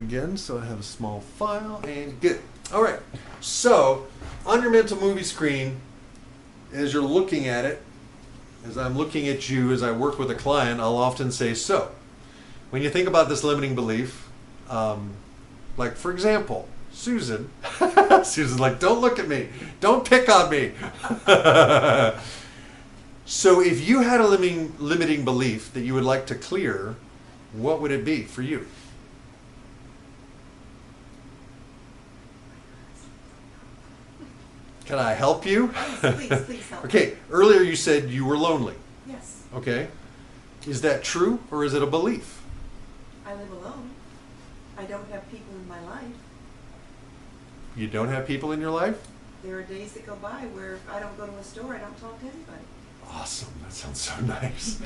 Again, so I have a small file and good. All right. So on your mental movie screen, as you're looking at it, as I'm looking at you, as I work with a client, I'll often say, so when you think about this limiting belief, like for example, Susan, Susan's like, don't look at me, don't pick on me. So if you had a limiting belief that you would like to clear, what would it be for you? Can I help you? Please help. Okay, earlier you said you were lonely. Yes. Okay. Is that true or is it a belief? I live alone. I don't have people in my life. You don't have people in your life? There are days that go by where if I don't go to a store, I don't talk to anybody. Awesome. That sounds so nice.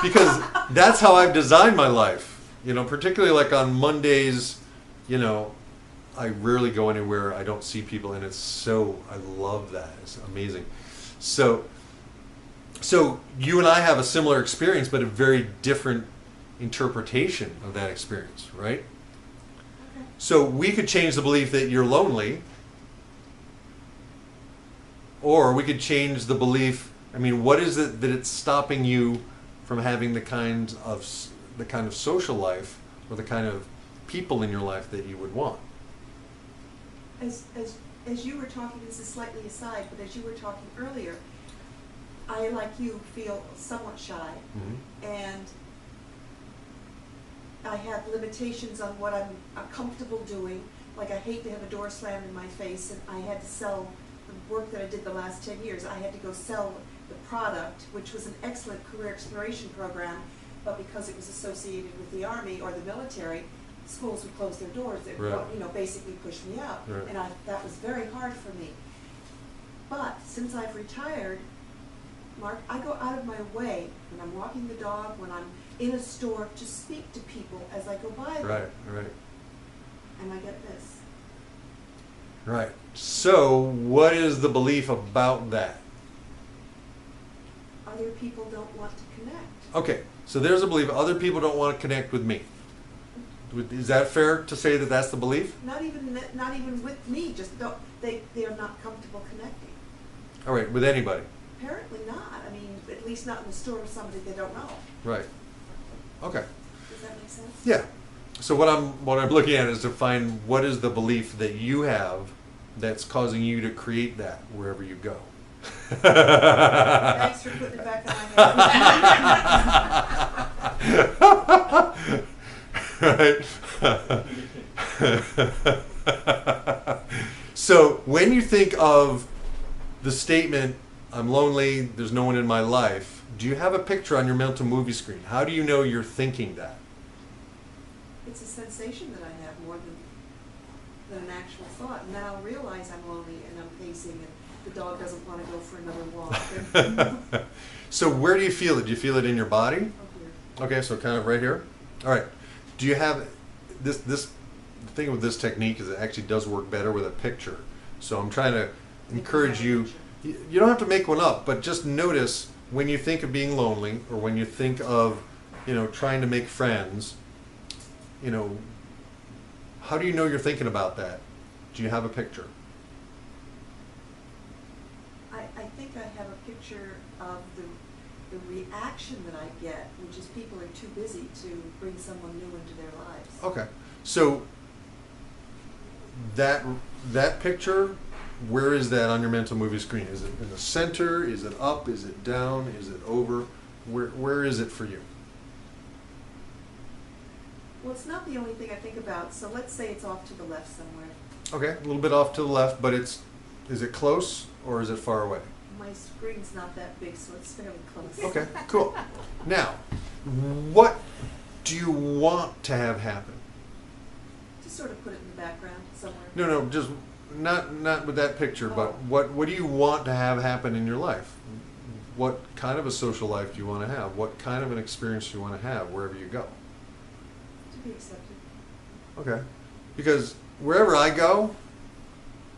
Because that's how I've designed my life. You know, particularly like on Mondays, you know, I rarely go anywhere. I don't see people, and it's so, I love that. It's amazing. So you and I have a similar experience, but a very different interpretation of that experience, right? Okay. So we could change the belief that you're lonely, or we could change the belief, I mean, what is it that it's stopping you from having the kind of social life or the kind of people in your life that you would want? As you were talking, this is slightly aside, but as you were talking earlier, I, like you, feel somewhat shy, and I have limitations on what I'm comfortable doing. Like, I hate to have a door slammed in my face, and I had to sell the work that I did the last 10 years. I had to go sell the product, which was an excellent career exploration program, but because it was associated with the Army or the military, schools would close their doors. They Right. you know, basically pushed me out, Right. and that was very hard for me. But since I've retired, Mark, I go out of my way when I'm walking the dog, when I'm in a store, to speak to people as I go by them. Right, right. And I get this. Right. So what is the belief about that? Other people don't want to connect. Okay, so there's a belief other people don't want to connect with me. Is that fair to say that that's the belief? Not even with me. Just don't. They are not comfortable connecting. All right, with anybody. Apparently not. I mean, at least not in the store with somebody they don't know. Right. Okay. Does that make sense? Yeah. So what I'm looking at is to find what is the belief that you have that's causing you to create that wherever you go. Thanks for putting it back on my head. Right. So when you think of the statement, I'm lonely, there's no one in my life, do you have a picture on your mental movie screen? How do you know you're thinking that? It's a sensation that I have more than an actual thought. And then I'll realize I'm lonely and I'm pacing and the dog doesn't want to go for another walk. So where do you feel it? Do you feel it in your body? Oh, dear. Okay, so kind of right here. All right. Do you have this? The thing with this technique is it actually does work better with a picture. So I'm trying to encourage you. You don't have to make one up, but just notice when you think of being lonely or when you think of, you know, trying to make friends, you know, how do you know you're thinking about that? Do you have a picture? I think I have a picture of the reaction that I get, which is people are too busy to bring someone new into their lives. Okay. So that picture, where is that on your mental movie screen? Is it in the center? Is it up? Is it down? Is it over? Where is it for you? Well, it's not the only thing I think about. So let's say it's off to the left somewhere. Okay, a little bit off to the left, but is it close or is it far away? My screen's not that big, so it's fairly close. Okay, cool. Now, what do you want to have happen? Just sort of put it in the background somewhere. No, just not with that picture, but what do you want to have happen in your life? What kind of a social life do you want to have? What kind of an experience do you want to have wherever you go? To be accepted. Okay. Because wherever I go,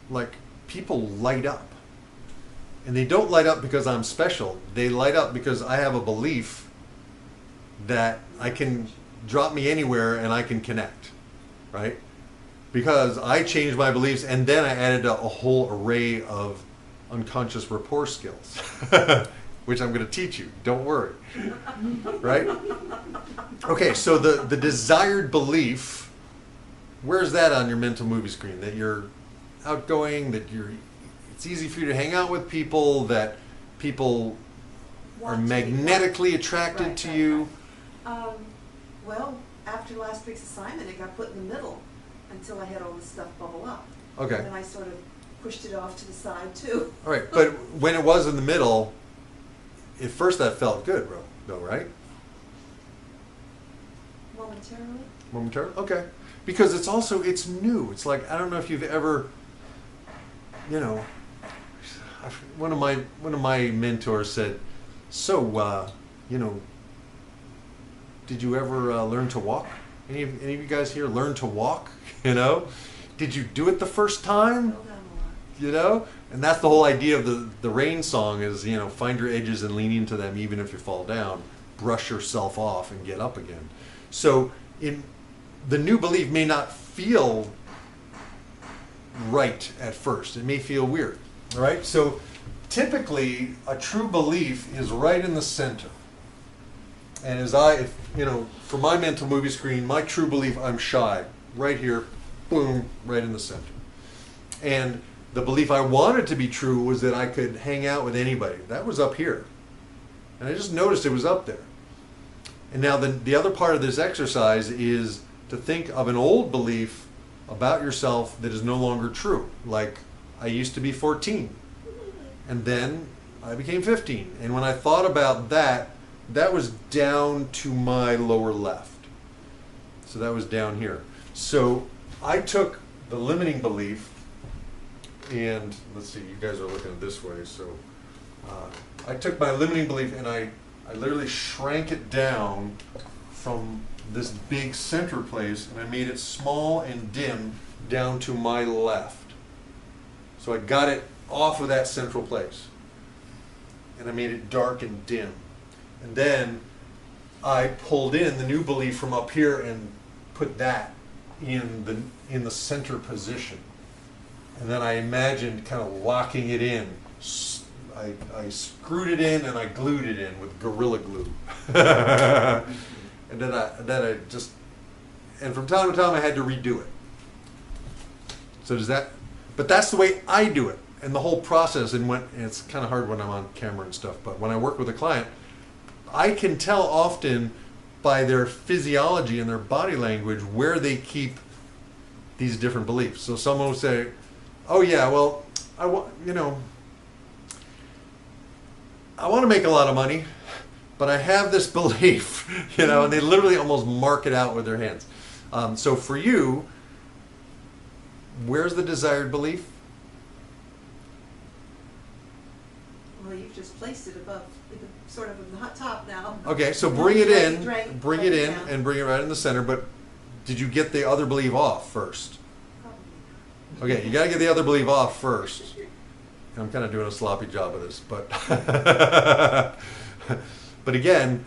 like, people light up. And they don't light up because I'm special. They light up because I have a belief that I can drop me anywhere and I can connect, right? Because I changed my beliefs and then I added a whole array of unconscious rapport skills, which I'm going to teach you. Don't worry, right? Okay, so the desired belief, where's that on your mental movie screen? That you're outgoing, that it's easy for you to hang out with people, that people are magnetically attracted to you. Well, after last week's assignment, it got put in the middle until I had all this stuff bubble up. Okay. And then I sort of pushed it off to the side too. All right, but when it was in the middle, at first that felt good, though, right? Momentarily. Momentarily? Okay. Because it's new. It's like, I don't know if you've ever, one of my mentors said, so, did you ever learn to walk? Any of you guys here learn to walk? Did you do it the first time? And that's the whole idea of the rain song is, find your edges and lean into them even if you fall down. Brush yourself off and get up again. So the new belief may not feel right at first. It may feel weird. All right? So typically a true belief is right in the center. And for my mental movie screen, my true belief, I'm shy. Right here, boom, right in the center. And the belief I wanted to be true was that I could hang out with anybody. That was up here. And I just noticed it was up there. And now the other part of this exercise is to think of an old belief about yourself that is no longer true. Like, I used to be 14. And then I became 15. And when I thought about that was down to my lower left. So that was down here. So I took the limiting belief, and let's see, you guys are looking at this way, so I took my limiting belief and I literally shrank it down from this big center place, and I made it small and dim down to my left. So I got it off of that central place, and I made it dark and dim. And then I pulled in the new belief from up here and put that in the center position. And then I imagined kind of locking it in. I screwed it in and I glued it in with Gorilla Glue. And then I just, and from time to time I had to redo it. So but that's the way I do it. And the whole process, and it's kind of hard when I'm on camera and stuff, but when I work with a client, I can tell often by their physiology and their body language where they keep these different beliefs. So someone will say, oh yeah, well, I want to make a lot of money, but I have this belief, and they literally almost mark it out with their hands. So for you, where's the desired belief? Well, you've just placed it above, sort of in the hot top now. Okay, so bring it in and bring it right in the center, but did you get the other belief off first? Probably not. Okay, you got to get the other belief off first. I'm kind of doing a sloppy job of this, but but again,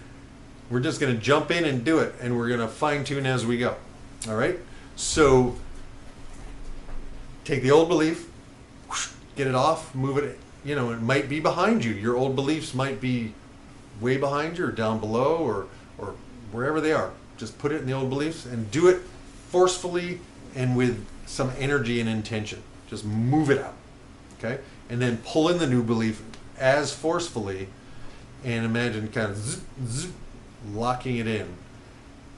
we're just going to jump in and do it, and we're going to fine tune as we go. All right? So take the old belief, get it off, move it. It might be behind you. Your old beliefs might be way behind you or down below or wherever they are. Just put it in the old beliefs and do it forcefully and with some energy and intention. Just move it out. Okay? And then pull in the new belief as forcefully and imagine kind of zip, zip, locking it in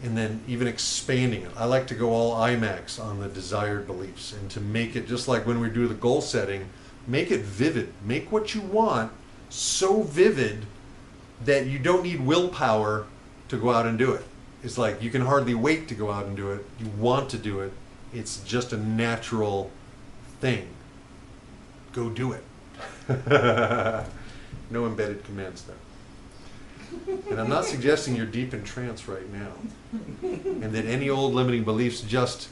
and then even expanding it. I like to go all IMAX on the desired beliefs and to make it just like when we do the goal setting, make it vivid. Make what you want so vivid that you don't need willpower to go out and do it. It's like you can hardly wait to go out and do it. You want to do it. It's just a natural thing. Go do it. No embedded commands there. And I'm not suggesting you're deep in trance right now. And that any old limiting beliefs just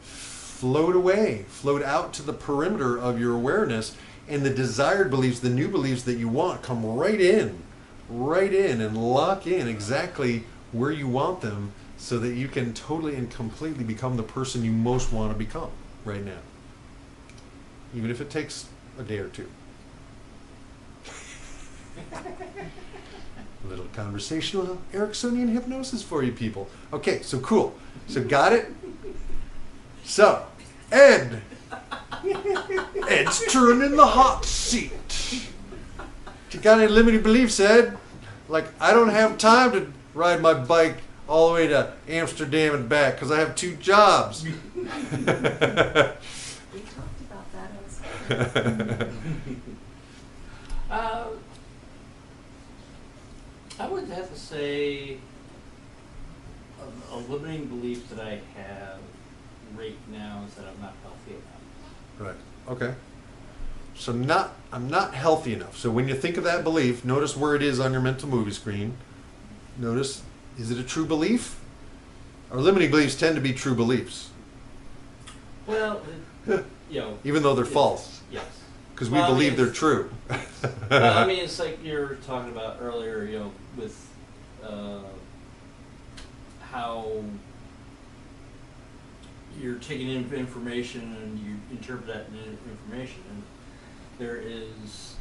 float away, float out to the perimeter of your awareness, and the desired beliefs, the new beliefs that you want, come right in and lock in exactly where you want them so that you can totally and completely become the person you most want to become right now. Even if it takes a day or two. A little conversational Ericksonian hypnosis for you people. Okay, so cool. So got it? So, Ed. Ed's turning the hot seat. You got any limiting beliefs, Ed? Like, I don't have time to ride my bike all the way to Amsterdam and back because I have 2 jobs. We talked about that. I would have to say a limiting belief that I have right now is that I'm not healthy enough. Right. Okay. So I'm not healthy enough. So when you think of that belief, notice where it is on your mental movie screen. Notice, is it a true belief? Our limiting beliefs tend to be true beliefs. Well, even though they're false. Yes. Because we believe they're true. Well, I mean, it's like you were talking about earlier, with how you're taking in information and you interpret that information. And there is,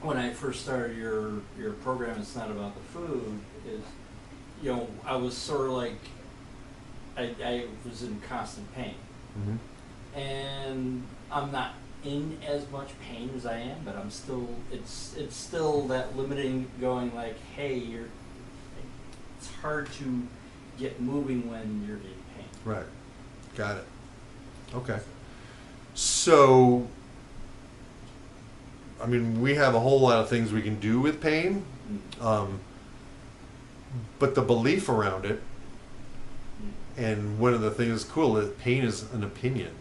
when I first started your program, It's Not About the Food, is, I was sort of like, I was in constant pain. Mm-hmm. And I'm not in as much pain as I am, but I'm still, it's still that limiting going like, hey, it's hard to get moving when you're in pain. Right. Got it. Okay. So, I mean, we have a whole lot of things we can do with pain, but the belief around it, and one of the things that's cool is pain is an opinion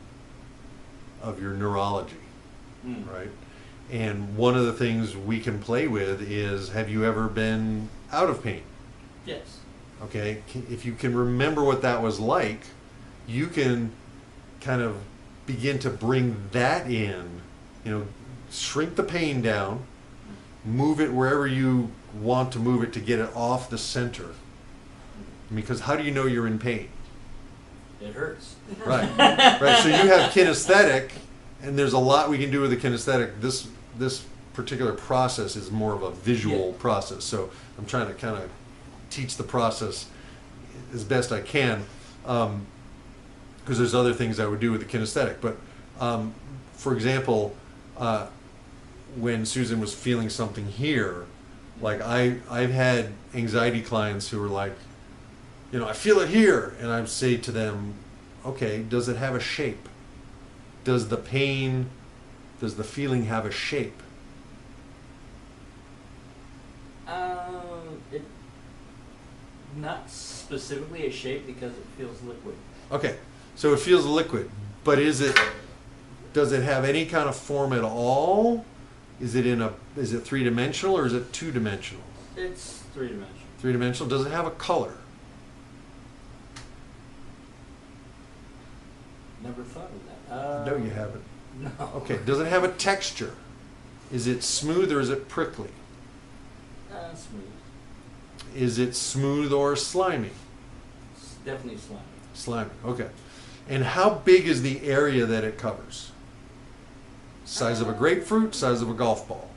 of your neurology, right? And one of the things we can play with is, have you ever been out of pain? Yes. Okay, if you can remember what that was like, you can kind of begin to bring that in, shrink the pain down, move it wherever you want to move it to get it off the center. Because how do you know you're in pain? It hurts. Right, right. So you have kinesthetic, and there's a lot we can do with the kinesthetic. This particular process is more of a visual process. So I'm trying to kind of teach the process as best I can, because there's other things I would do with the kinesthetic. But for example, when Susan was feeling something here, like I've had anxiety clients who are like, I feel it here, and I say to them, okay, does it have a shape? Does the feeling have a shape? Not specifically a shape because it feels liquid. Okay, so it feels liquid, but does it have any kind of form at all? Is it 3-dimensional or is it 2-dimensional? It's 3-dimensional. 3-dimensional. Does it have a color? Never thought of that. No, you haven't. No. Okay, does it have a texture? Is it smooth or is it prickly? Smooth. Is it smooth or slimy? It's definitely slimy. Slimy, okay. And how big is the area that it covers? Size of a grapefruit, size of a golf ball?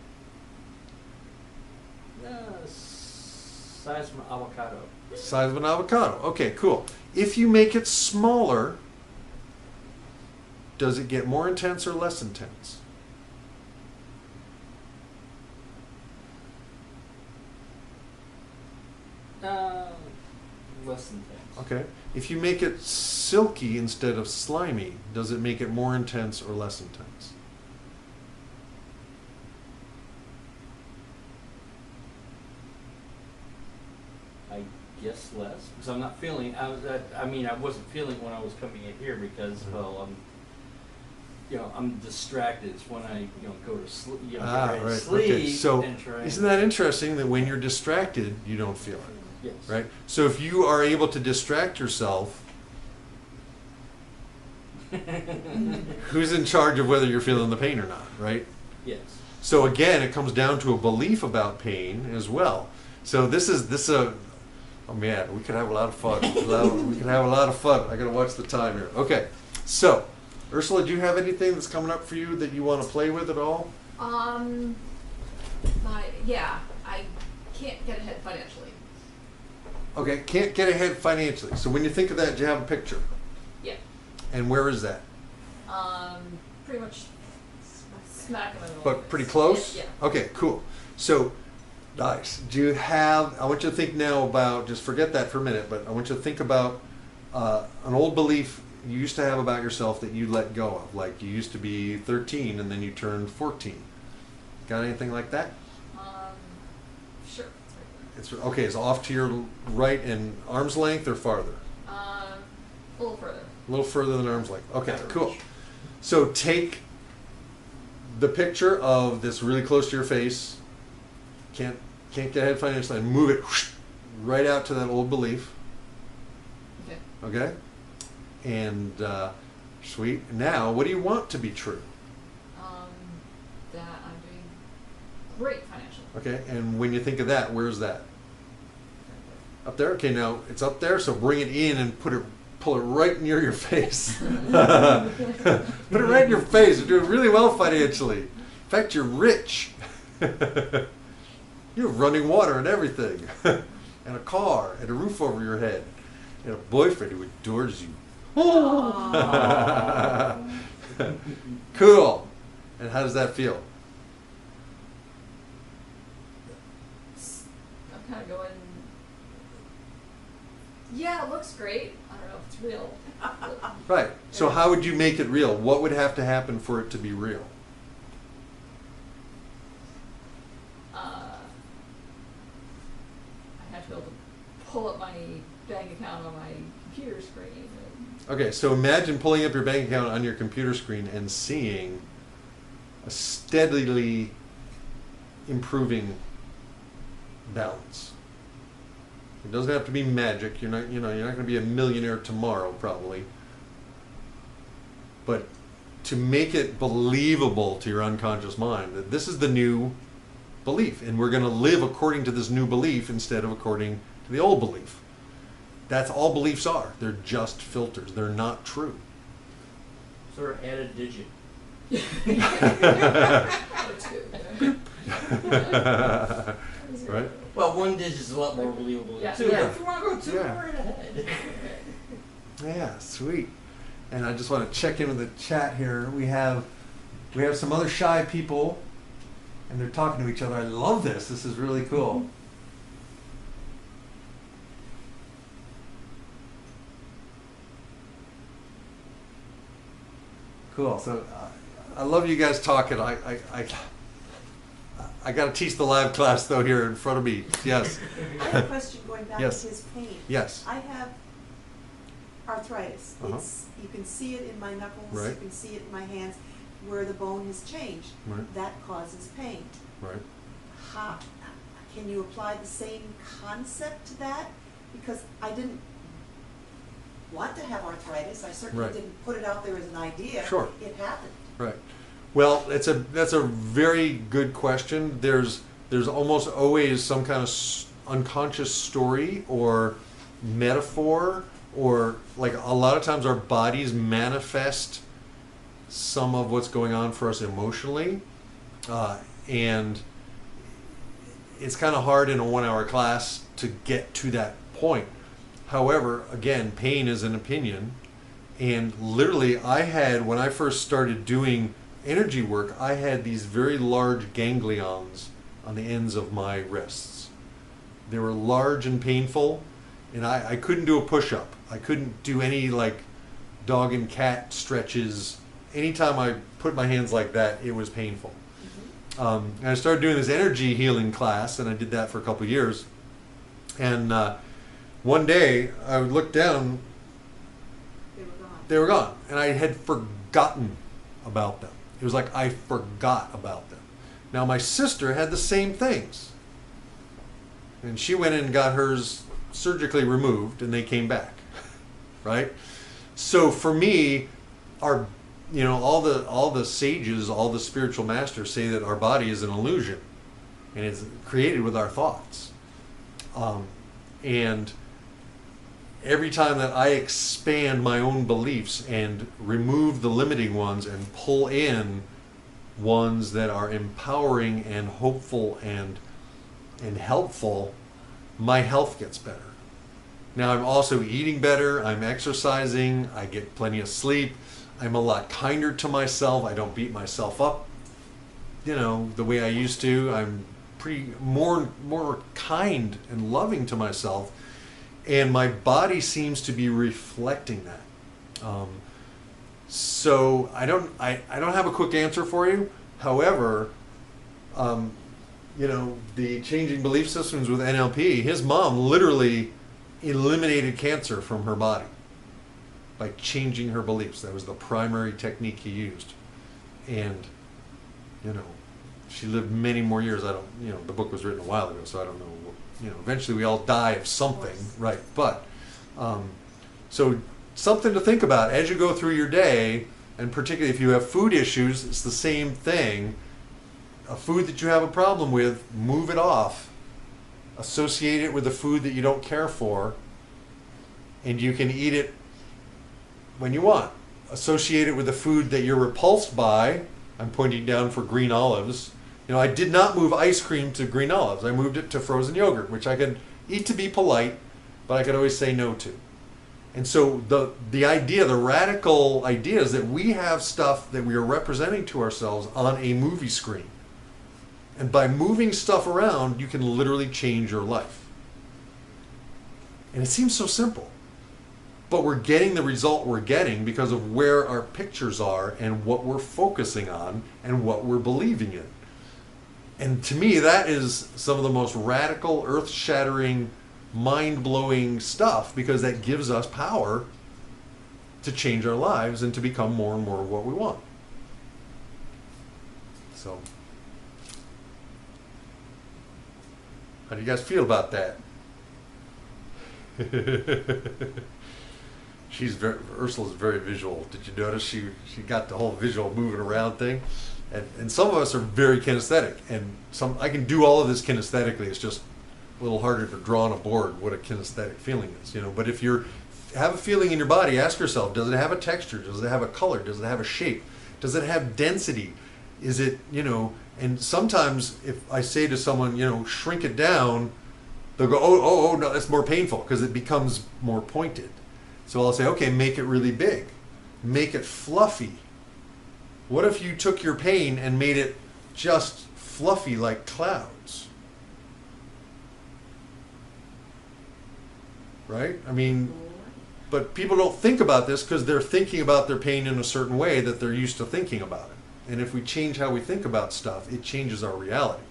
Size of an avocado. Size of an avocado. Okay, cool. If you make it smaller, does it get more intense or less intense? Less intense. Okay. If you make it silky instead of slimy, does it make it more intense or less intense? I guess less, because I'm not feeling. I wasn't feeling when I was coming in here because, I'm distracted. It's when I, go to sleep. Get ready to sleep. Okay. So, and try. Isn't that interesting that when you're distracted, you don't feel it? Yes. Right? So if you are able to distract yourself, who's in charge of whether you're feeling the pain or not, right? Yes. So again, it comes down to a belief about pain as well. So this is a, oh man, we could have a lot of fun. We could have a lot of fun. I gotta watch the time here. Okay, so Ursula, do you have anything that's coming up for you that you want to play with at all? Yeah, I can't get ahead financially. Okay, can't get ahead financially. So when you think of that, do you have a picture? Yeah. And where is that? Pretty much smack in the middle. But pretty close? Yeah. Okay, cool. So, nice. Do you have, I want you to think now about, just forget that for a minute, but I want you to think about an old belief you used to have about yourself that you let go of. Like you used to be 13 and then you turned 14. Got anything like that? Sure. It's okay, it's off to your right and arm's length or farther? A little further. A little further than arm's length. Okay, cool. So take the picture of this really close to your face, can't get ahead financially, and move it right out to that old belief. Okay. Okay? And sweet. Now, what do you want to be true? That I'm doing great financially. Okay, and when you think of that, where's that? Up there? Okay, now it's up there, so bring it in and pull it right near your face. Put it right in your face. You're doing really well financially. In fact, you're rich. You have running water and everything. And a car, and a roof over your head, and a boyfriend who adores you. Cool. And how does that feel? I'm kind of going, yeah, it looks great. I don't know if it's real. Right. So how would you make it real? What would have to happen for it to be real? I have to be able to pull up my bank account on my computer screen. Okay, so imagine pulling up your bank account on your computer screen and seeing a steadily improving balance. It doesn't have to be magic. You're not going to be a millionaire tomorrow, probably. But to make it believable to your unconscious mind that this is the new belief, and we're going to live according to this new belief instead of according to the old belief. That's all beliefs are. They're just filters. They're not true. Sort of add a digit. Right? Well, one digit is a lot more believable Yeah. than two. Yeah. If you want to go two, Yeah. go right ahead. Yeah, sweet. And I just want to check in with the chat here. We have some other shy people, and they're talking to each other. I love this. This is really cool. Cool. So I love you guys talking. I got to teach the live class though here in front of me. Yes. I have a question going back Yes. to his pain. Yes. I have arthritis. Uh-huh. You can see it in my knuckles. Right. You can see it in my hands where the bone has changed. Right. That causes pain. Right. How can you apply the same concept to that? Because I didn't want to have arthritis. I certainly Right. didn't put it out there as an idea. Sure. It happened. Right. Well, that's a very good question. There's almost always some kind of unconscious story or metaphor, or like a lot of times our bodies manifest some of what's going on for us emotionally, and it's kind of hard in a 1-hour class to get to that point. However, again, pain is an opinion, and literally when I first started doing energy work, I had these very large ganglions on the ends of my wrists. They were large and painful, and I couldn't do a push-up. I couldn't do any like dog and cat stretches. Anytime I put my hands like that, it was painful. And I started doing this energy healing class, and I did that for a couple of years. And one day, I would look down, They were gone. they were gone, and I had forgotten about them. It was like I forgot about them. Now my sister had the same things, and she went in and got hers surgically removed, and they came back, right? So for me, all the sages, all the spiritual masters say that our body is an illusion, and it's created with our thoughts. And every time that I expand my own beliefs and remove the limiting ones and pull in ones that are empowering and hopeful and helpful, my health gets better. Now I'm also eating better, I'm exercising, I get plenty of sleep, I'm a lot kinder to myself, I don't beat myself up, the way I used to. I'm pretty more kind and loving to myself, and my body seems to be reflecting that. So I don't have a quick answer for you. However, the changing belief systems with NLP, his mom literally eliminated cancer from her body by changing her beliefs. That was the primary technique he used. And, she lived many more years. The book was written a while ago, so I don't know. Eventually we all die of something, right? But, so something to think about as you go through your day, and particularly if you have food issues, it's the same thing. A food that you have a problem with, move it off. Associate it with a food that you don't care for, and you can eat it when you want. Associate it with a food that you're repulsed by. I'm pointing down for green olives. I did not move ice cream to green olives. I moved it to frozen yogurt, which I could eat to be polite, but I could always say no to. And so the idea, the radical idea is that we have stuff that we are representing to ourselves on a movie screen. And by moving stuff around, you can literally change your life. And it seems so simple. But we're getting the result we're getting because of where our pictures are and what we're focusing on and what we're believing in. And to me, that is some of the most radical, earth-shattering, mind-blowing stuff, because that gives us power to change our lives and to become more and more of what we want. So, how do you guys feel about that? Ursula's very visual. Did you notice she got the whole visual moving around thing? And some of us are very kinesthetic, and I can do all of this kinesthetically. It's just a little harder to draw on a board what a kinesthetic feeling is, But if you have a feeling in your body, ask yourself: does it have a texture? Does it have a color? Does it have a shape? Does it have density? Is it, And sometimes if I say to someone, shrink it down, they'll go, oh no, that's more painful because it becomes more pointed. So I'll say, okay, make it really big, make it fluffy. What if you took your pain and made it just fluffy like clouds? Right? But people don't think about this because they're thinking about their pain in a certain way that they're used to thinking about it. And if we change how we think about stuff, it changes our reality.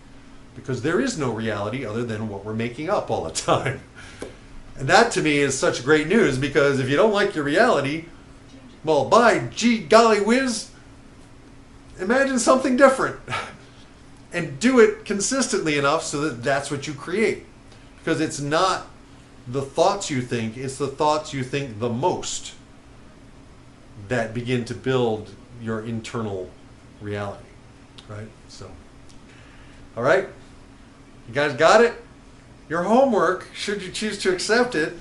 Because there is no reality other than what we're making up all the time. And that to me is such great news, because if you don't like your reality, well, by gee golly whiz, imagine something different. And do it consistently enough so that that's what you create. Because it's not the thoughts you think, it's the thoughts you think the most that begin to build your internal reality. Right? So, all right. You guys got it? Your homework, should you choose to accept it,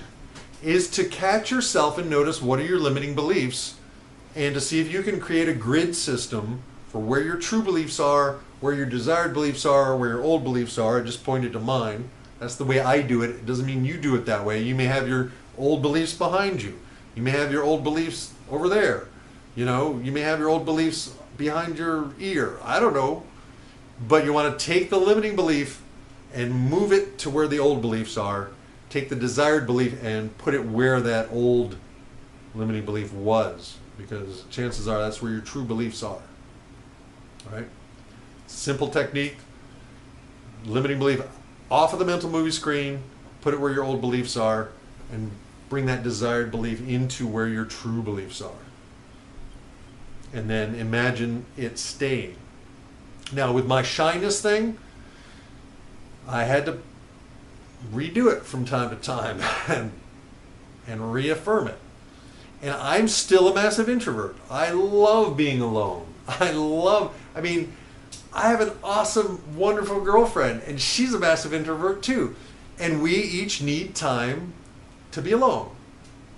is to catch yourself and notice what are your limiting beliefs, and to see if you can create a grid system for where your true beliefs are, where your desired beliefs are, where your old beliefs are. I just pointed to mine. That's the way I do it. It doesn't mean you do it that way. You may have your old beliefs behind you. You may have your old beliefs over there. You may have your old beliefs behind your ear. I don't know. But you want to take the limiting belief and move it to where the old beliefs are. Take the desired belief and put it where that old limiting belief was, because chances are that's where your true beliefs are. All right? Simple technique. Limiting belief off of the mental movie screen, put it where your old beliefs are, and bring that desired belief into where your true beliefs are. And then imagine it staying. Now, with my shyness thing, I had to redo it from time to time and reaffirm it. And I'm still a massive introvert. I love being alone. I have an awesome, wonderful girlfriend, and she's a massive introvert too. And we each need time to be alone.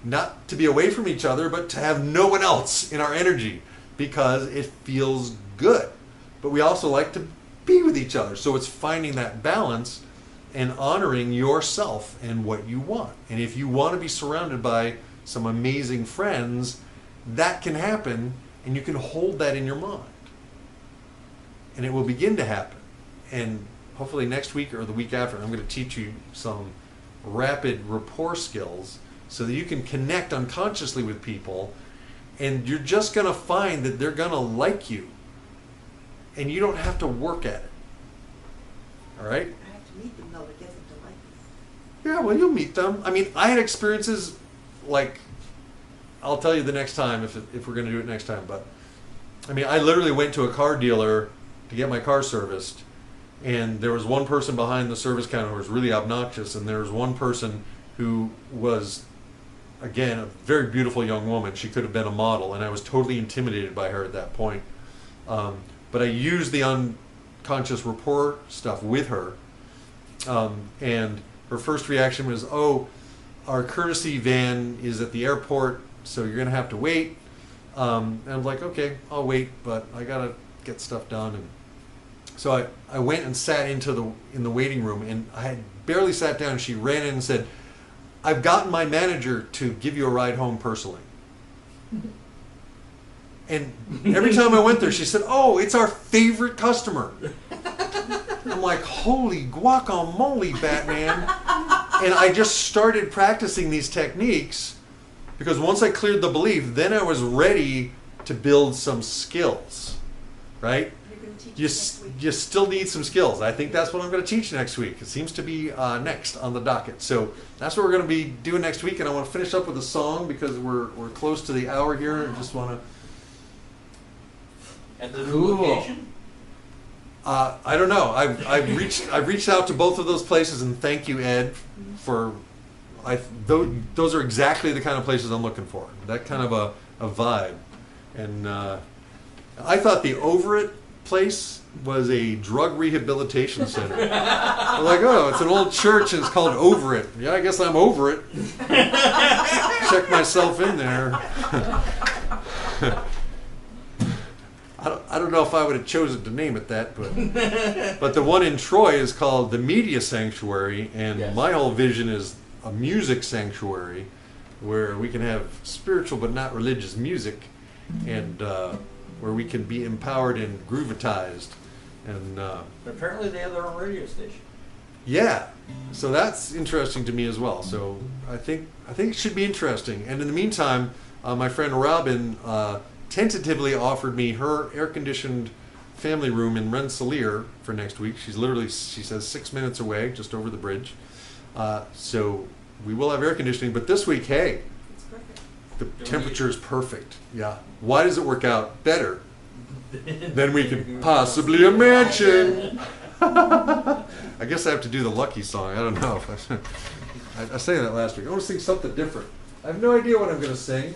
Not to be away from each other, but to have no one else in our energy because it feels good. But we also like to be with each other. So it's finding that balance and honoring yourself and what you want. And if you want to be surrounded by some amazing friends, that can happen, and you can hold that in your mind. And it will begin to happen. And hopefully next week or the week after, I'm going to teach you some rapid rapport skills so that you can connect unconsciously with people, and you're just going to find that they're going to like you. And you don't have to work at it. All right? I have to meet them though to get them to like me. Yeah, well, you'll meet them. I mean, I had experiences like, I'll tell you the next time if we're going to do it next time. But I mean, I literally went to a car dealer to get my car serviced, and there was one person behind the service counter who was really obnoxious, and there was one person who was, again, a very beautiful young woman. She could have been a model, and I was totally intimidated by her at that point. But I used the unconscious rapport stuff with her, and her first reaction was, "Oh, our courtesy van is at the airport, so you're going to have to wait." And I'm like, "Okay, I'll wait, but I got to get stuff done." And so I went and sat in the waiting room, and I had barely sat down, and she ran in and said, "I've gotten my manager to give you a ride home personally." And every time I went there, she said, "Oh, it's our favorite customer." I'm like, holy guacamole, Batman. And I just started practicing these techniques because once I cleared the belief, then I was ready to build some skills, right? You're going to teach You, us next week. you still need some skills. I think that's what I'm going to teach next week. It seems to be next on the docket. So that's what we're going to be doing next week. And I want to finish up with a song because we're close to the hour here. I just want to... At the new Cool. location? I don't know. I've reached out to both of those places, and thank you, Ed, for those are exactly the kind of places I'm looking for. That kind of a vibe. And I thought the Over It place was a drug rehabilitation center. I'm like, oh, it's an old church and it's called Over It. Yeah, I guess I'm over it. Check myself in there. I don't know if I would have chosen to name it that, but the one in Troy is called the Media Sanctuary, and Yes. my whole vision is a music sanctuary where we can have spiritual but not religious music, and where we can be empowered and groovatized. And But apparently they have their own radio station. yeah, so that's interesting to me as well. So I think it should be interesting. And in the meantime, my friend Robin tentatively offered me her air-conditioned family room in Rensselaer for next week. She says 6 minutes away, just over the bridge. So we will have air conditioning, but this week, hey, It's perfect. the temperature is perfect. Yeah. Why does it work out better than we could possibly imagine? I guess I have to do the Lucky song. I don't know. I sang that last week. I want to sing something different. I have no idea what I'm going to sing.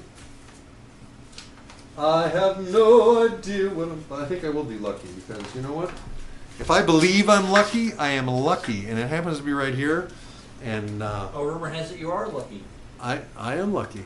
I have no idea what I think I will do Lucky, because you know what? If I believe I'm lucky, I am lucky, and it happens to be right here. And Oh, rumor has it you are lucky. I am lucky.